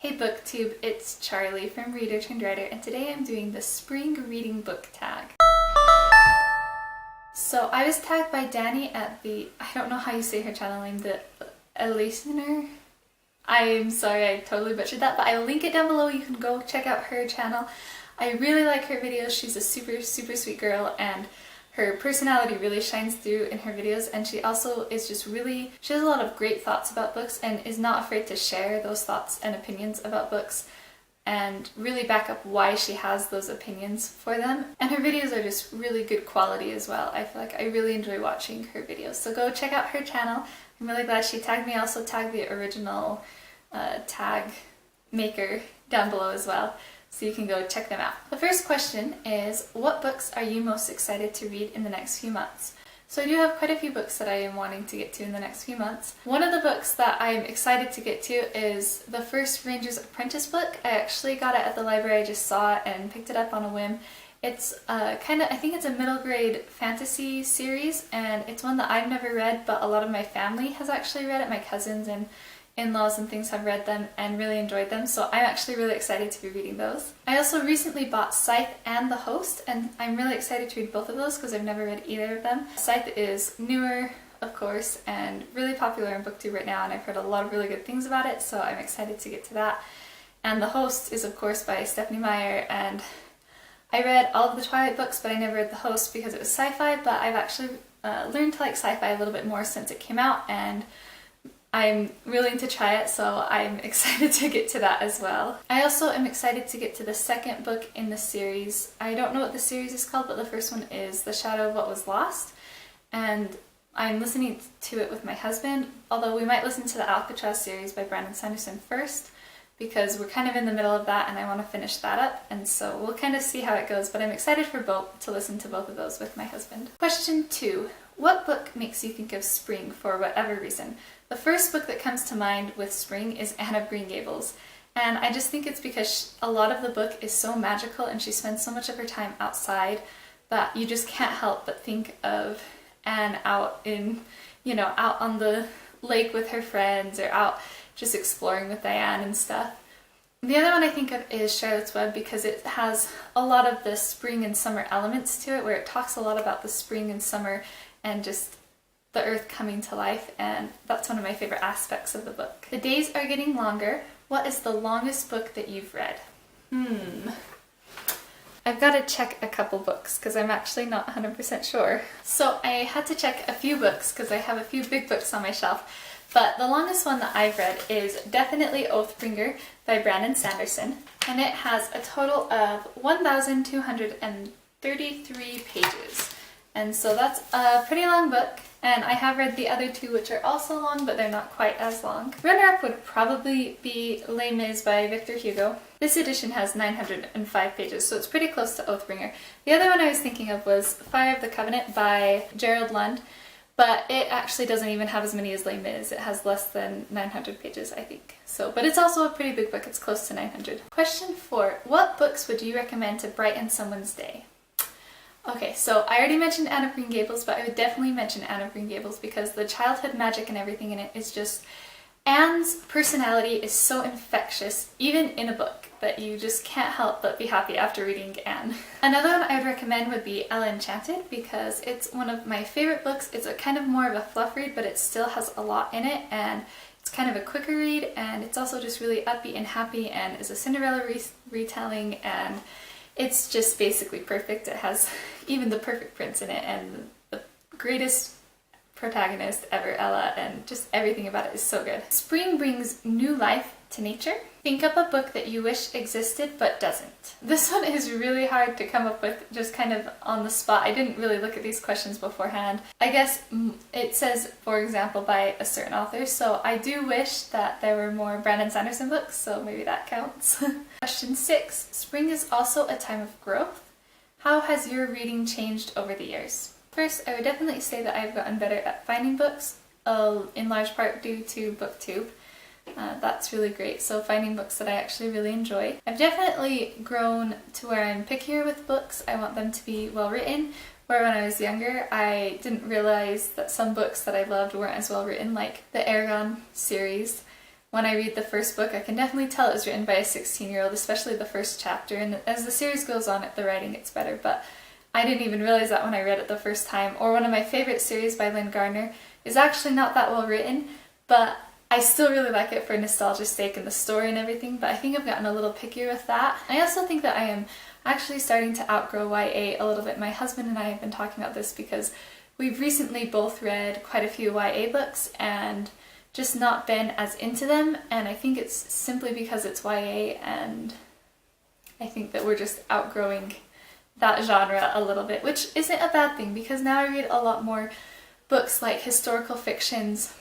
Hey BookTube, it's Charlie from Reader Turned Writer, and today I'm doing the spring reading book tag. So I was tagged by Danny at the, I don't know how you say her channel name, the listener. I'm sorry, I totally butchered that, but I'll link it down below. You can go check out her channel. I really like her videos. She's a super sweet girl, and her personality really shines through in her videos, and she also is just really, she has a lot of great thoughts about books and is not afraid to share those thoughts and opinions about books and really back up why she has those opinions for them. And her videos are just really good quality as well. I feel like I really enjoy watching her videos. So go check out her channel. I'm really glad she tagged me. I also tagged the original tag maker down below as well, so you can go check them out. The first question is, what books are you most excited to read in the next few months? So I do have quite a few books that I am wanting to get to in the next few months. One of the books that I'm excited to get to is the first Ranger's Apprentice book. I actually got it at the library. I just saw it and picked it up on a whim. It's I think it's a middle grade fantasy series, and it's one that I've never read, but a lot of my family has actually read it. My cousins and in-laws and things have read them and really enjoyed them, so I'm actually really excited to be reading those. I also recently bought Scythe and The Host, and I'm really excited to read both of those because I've never read either of them. Scythe is newer, of course, and really popular in BookTube right now, and I've heard a lot of really good things about it, so I'm excited to get to that. And The Host is, of course, by Stephanie Meyer, and I read all of the Twilight books, but I never read The Host because it was sci-fi, but I've actually learned to like sci-fi a little bit more since it came out, and I'm willing to try it, so I'm excited to get to that as well. I also am excited to get to the second book in the series. I don't know what the series is called, but the first one is The Shadow of What Was Lost, and I'm listening to it with my husband, although we might listen to the Alcatraz series by Brandon Sanderson first, because we're kind of in the middle of that and I want to finish that up, and so we'll kind of see how it goes, but I'm excited for both to listen to both of those with my husband. Question 2. What book makes you think of spring for whatever reason? The first book that comes to mind with spring is Anne of Green Gables, and I just think it's because a lot of the book is so magical and she spends so much of her time outside that you just can't help but think of Anne out in, out on the lake with her friends or out just exploring with Diane and stuff. The other one I think of is Charlotte's Web because it has a lot of the spring and summer elements to it, where it talks a lot about the spring and summer and just the earth coming to life, and that's one of my favorite aspects of the book. The days are getting longer. What is the longest book that you've read? I've got to check a couple books because I'm actually not 100% sure. So I had to check a few books because I have a few big books on my shelf, but the longest one that I've read is definitely Oathbringer by Brandon Sanderson, and it has a total of 1,233 pages. And so that's a pretty long book, and I have read the other two, which are also long, but they're not quite as long. Runner-up would probably be Les Mis by Victor Hugo. This edition has 905 pages, so it's pretty close to Oathbringer. The other one I was thinking of was Fire of the Covenant by Gerald Lund, but it actually doesn't even have as many as Les Mis. It has less than 900 pages, I think. So, but it's also a pretty big book. It's close to 900. Question 4. What books would you recommend to brighten someone's day? Okay, so I already mentioned Anne of Green Gables, but I would definitely mention Anne of Green Gables because the childhood magic and everything in it is just... Anne's personality is so infectious, even in a book, that you just can't help but be happy after reading Anne. Another one I would recommend would be Ella Enchanted because it's one of my favorite books. It's a kind of more of a fluff read, but it still has a lot in it, and it's kind of a quicker read, and it's also just really upbeat and happy, and is a Cinderella retelling, and it's just basically perfect. It has even the perfect prince in it and the greatest protagonist ever, Ella, and just everything about it is so good. Spring brings new life to nature. Think up a book that you wish existed but doesn't. This one is really hard to come up with just kind of on the spot. I didn't really look at these questions beforehand. I guess it says, for example, by a certain author, so I do wish that there were more Brandon Sanderson books, so maybe that counts. Question 6. Spring is also a time of growth. How has your reading changed over the years? First, I would definitely say that I've gotten better at finding books, in large part due to BookTube. That's really great, so finding books that I actually really enjoy. I've definitely grown to where I'm pickier with books. I want them to be well written, where when I was younger I didn't realize that some books that I loved weren't as well written, like the Aragon series when I read the first book, I can definitely tell it was written by a 16-year-old, especially the first chapter, and as the series goes on, the writing gets better, but I didn't even realize that when I read it the first time. Or one of my favorite series by Lynn Garner is actually not that well written, but I still really like it for nostalgia's sake and the story and everything, but I think I've gotten a little pickier with that. I also think that I am actually starting to outgrow YA a little bit. My husband and I have been talking about this because we've recently both read quite a few YA books and just not been as into them, and I think it's simply because it's YA, and I think that we're just outgrowing that genre a little bit, which isn't a bad thing because now I read a lot more books like historical fictions,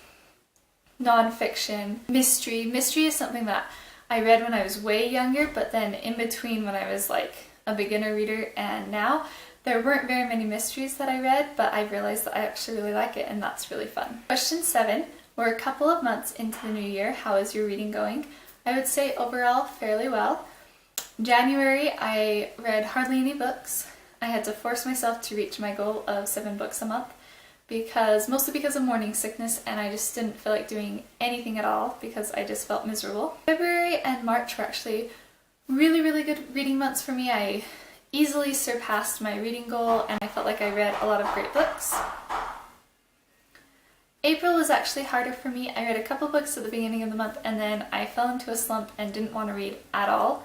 non-fiction, mystery. Mystery is something that I read when I was way younger, but then in between when I was like a beginner reader and now, there weren't very many mysteries that I read, but I realized that I actually really like it, and that's really fun. Question 7. We're a couple of months into the new year. How is your reading going? I would say overall fairly well. January I read hardly any books. I had to force myself to reach my goal of 7 books a month mostly because of morning sickness, and I just didn't feel like doing anything at all because I just felt miserable. February and March were actually really good reading months for me. I easily surpassed my reading goal and I felt like I read a lot of great books. April was actually harder for me. I read a couple books at the beginning of the month and then I fell into a slump and didn't want to read at all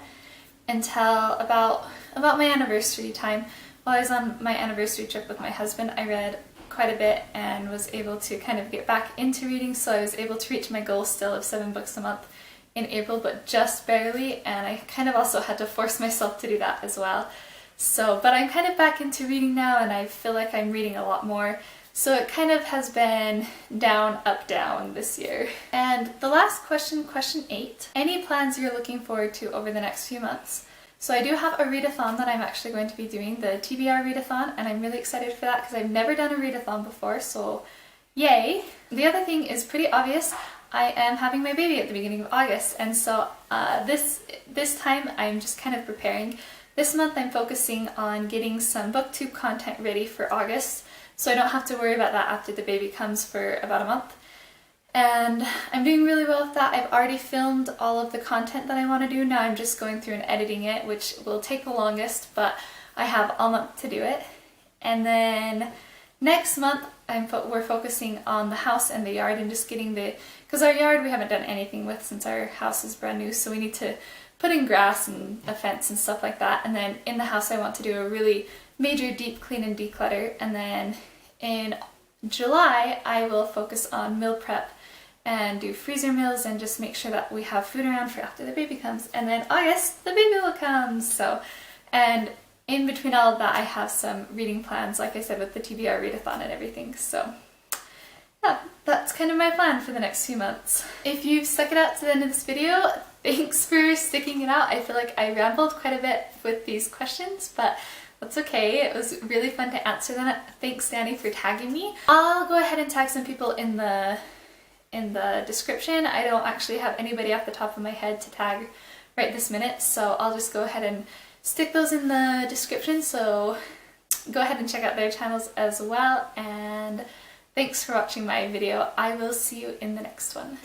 until about my anniversary time. While I was on my anniversary trip with my husband, I read quite a bit and was able to kind of get back into reading, so I was able to reach my goal still of 7 books a month in April, but just barely, and I kind of also had to force myself to do that as well. But I'm kind of back into reading now and I feel like I'm reading a lot more. So it kind of has been down, up, down this year. And the last question, question 8. Any plans you're looking forward to over the next few months? So I do have a readathon that I'm actually going to be doing, the TBR readathon, and I'm really excited for that because I've never done a readathon before, so yay! The other thing is pretty obvious. I am having my baby at the beginning of August, and so this time I'm just kind of preparing. This month I'm focusing on getting some booktube content ready for August, so I don't have to worry about that after the baby comes for about a month. And I'm doing really well with that. I've already filmed all of the content that I want to do. Now I'm just going through and editing it, which will take the longest, but I have all month to do it. And then next month we're focusing on the house and the yard and just getting because our yard we haven't done anything with since our house is brand new, so we need to put in grass and a fence and stuff like that. And then in the house I want to do a really major deep clean and declutter, and then in July I will focus on meal prep and do freezer meals and just make sure that we have food around for after the baby comes. And then August the baby will come. And in between all of that I have some reading plans, like I said, with the TBR readathon and everything. So yeah, that's kind of my plan for the next few months. If you've stuck it out to the end of this video, thanks for sticking it out. I feel like I rambled quite a bit with these questions, but that's okay. It was really fun to answer them. Thanks, Danny, for tagging me. I'll go ahead and tag some people in the description. I don't actually have anybody off the top of my head to tag right this minute, so I'll just go ahead and stick those in the description, so go ahead and check out their channels as well. And thanks for watching my video. I will see you in the next one.